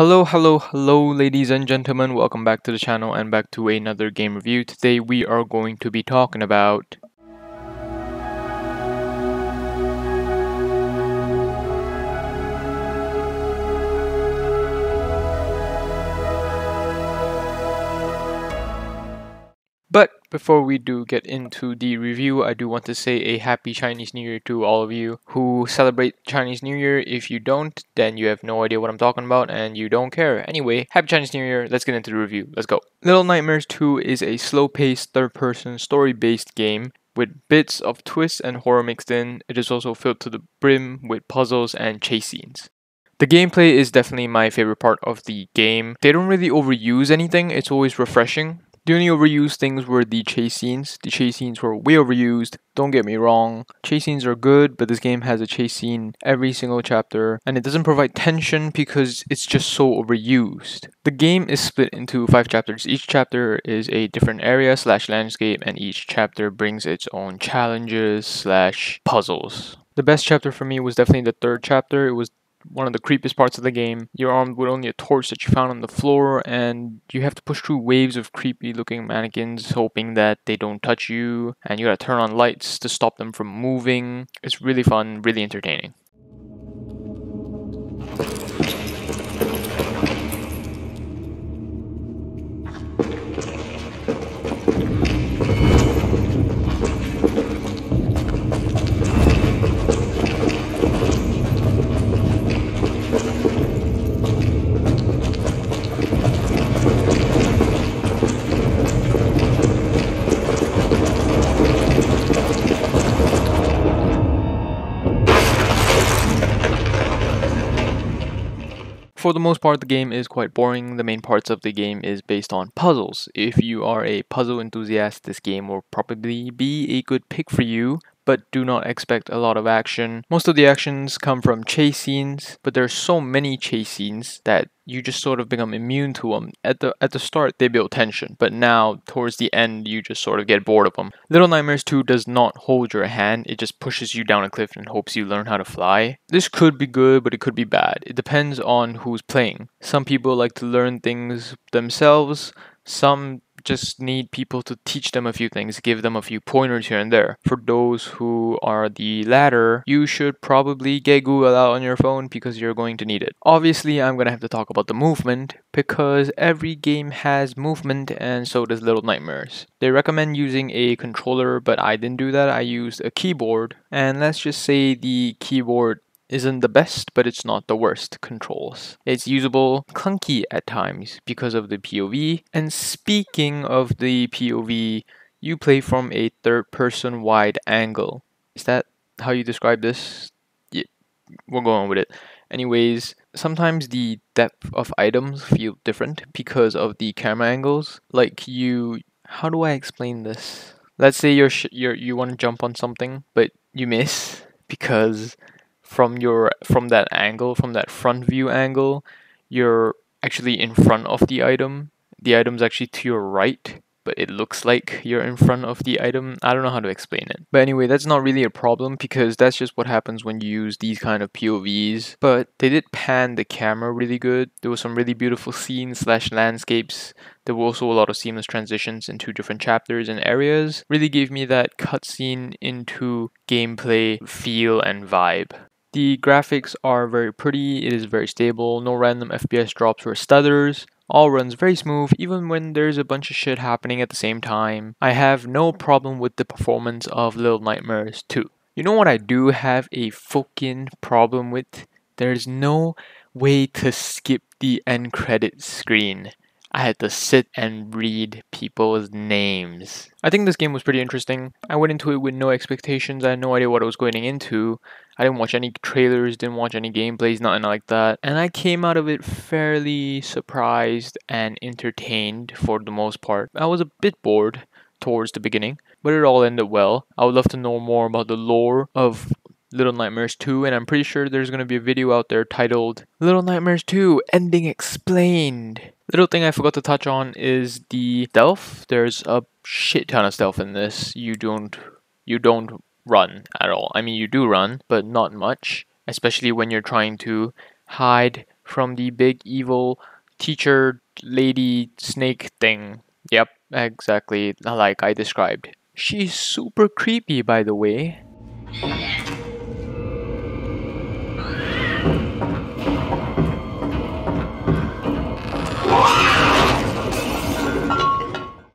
Hello, ladies and gentlemen. Welcome back to the channel and back to another game review. Today we are going to be talking about But before we do get into the review, I do want to say a happy Chinese New Year to all of you who celebrate Chinese New Year. If you don't, then you have no idea what I'm talking about and you don't care. Anyway, happy Chinese New Year. Let's get into the review. Let's go. Little Nightmares 2 is a slow-paced third-person story-based game with bits of twist and horror mixed in. It is also filled to the brim with puzzles and chase scenes. The gameplay is definitely my favorite part of the game. They don't really overuse anything, it's always refreshing. The only overused things were the chase scenes. The chase scenes were way overused, don't get me wrong. Chase scenes are good, but this game has a chase scene every single chapter, and it doesn't provide tension because it's just so overused. The game is split into 5 chapters. Each chapter is a different area / landscape, and each chapter brings its own challenges / puzzles. The best chapter for me was definitely the 3rd chapter. It was one of the creepiest parts of the game. You're armed with only a torch that you found on the floor, and you have to push through waves of creepy looking mannequins hoping that they don't touch you, and you gotta turn on lights to stop them from moving. It's really fun, really entertaining. For the most part, the game is quite boring. The main parts of the game is based on puzzles. If you are a puzzle enthusiast, this game will probably be a good pick for you, but do not expect a lot of action. Most of the actions come from chase scenes, but there's so many chase scenes that you just sort of become immune to them. At the start, they build tension, but now, towards the end, you just sort of get bored of them. Little Nightmares 2 does not hold your hand, it just pushes you down a cliff and hopes you learn how to fly. This could be good, but it could be bad. It depends on who's playing. Some people like to learn things themselves, some just need people to teach them a few things, give them a few pointers here and there. For those who are the latter, you should probably get Google out on your phone because you're going to need it. Obviously, I'm gonna have to talk about the movement because every game has movement and so does Little Nightmares. They recommend using a controller, but I didn't do that. I used a keyboard, and let's just say the keyboard isn't the best, but it's not the worst controls. It's usable, clunky at times because of the POV. And speaking of the POV, you play from a third-person wide angle. Is that how you describe this? Yeah, we'll go on with it. Anyways, sometimes the depth of items feel different because of the camera angles. Like how do I explain this? Let's say you want to jump on something, but you miss because from that angle, from that front view angle, you're actually in front of the item. The item's actually to your right, but it looks like you're in front of the item. I don't know how to explain it. But anyway, that's not really a problem because that's just what happens when you use these kind of POVs. But they did pan the camera really good. There was some really beautiful scenes / landscapes. There were also a lot of seamless transitions into different chapters and areas. Really gave me that cutscene into gameplay feel and vibe. The graphics are very pretty, it is very stable, no random FPS drops or stutters. All runs very smooth even when there's a bunch of shit happening at the same time. I have no problem with the performance of Little Nightmares 2. You know what I do have a fucking problem with? There's no way to skip the end credit screen. I had to sit and read people's names. I think this game was pretty interesting. I went into it with no expectations. I had no idea what I was going into. I didn't watch any trailers, didn't watch any gameplays, nothing like that. And I came out of it fairly surprised and entertained for the most part. I was a bit bored towards the beginning, but it all ended well. I would love to know more about the lore of Little Nightmares 2, and I'm pretty sure there's going to be a video out there titled Little Nightmares 2 Ending Explained. Little thing I forgot to touch on is the stealth. There's a shit ton of stealth in this. You don't run at all. I mean, you do run, but not much, especially when you're trying to hide from the big evil teacher lady snake thing. Yep, exactly like I described. She's super creepy, by the way.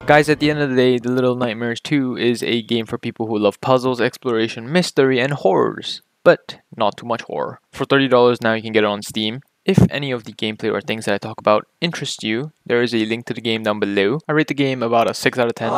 Guys, at the end of the day, The Little Nightmares 2 is a game for people who love puzzles, exploration, mystery, and horrors. But not too much horror. For $30 now you can get it on Steam. If any of the gameplay or things that I talk about interest you, there is a link to the game down below. I rate the game about a 6 out of 10.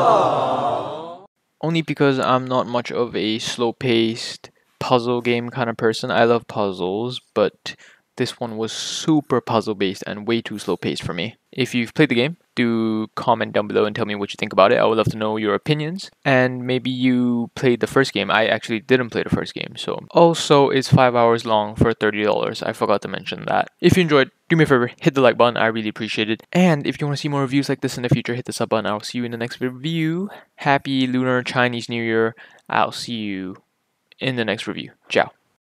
Only because I'm not much of a slow-paced puzzle game kind of person. I love puzzles, but this one was super puzzle-based and way too slow-paced for me. If you've played the game, do comment down below and tell me what you think about it. I would love to know your opinions. And maybe you played the first game. I actually didn't play the first game. So also, it's 5 hours long for $30. I forgot to mention that. If you enjoyed, do me a favor, hit the like button. I really appreciate it. And if you want to see more reviews like this in the future, hit the sub button. I'll see you in the next review. Happy Lunar Chinese New Year. I'll see you in the next review. Ciao.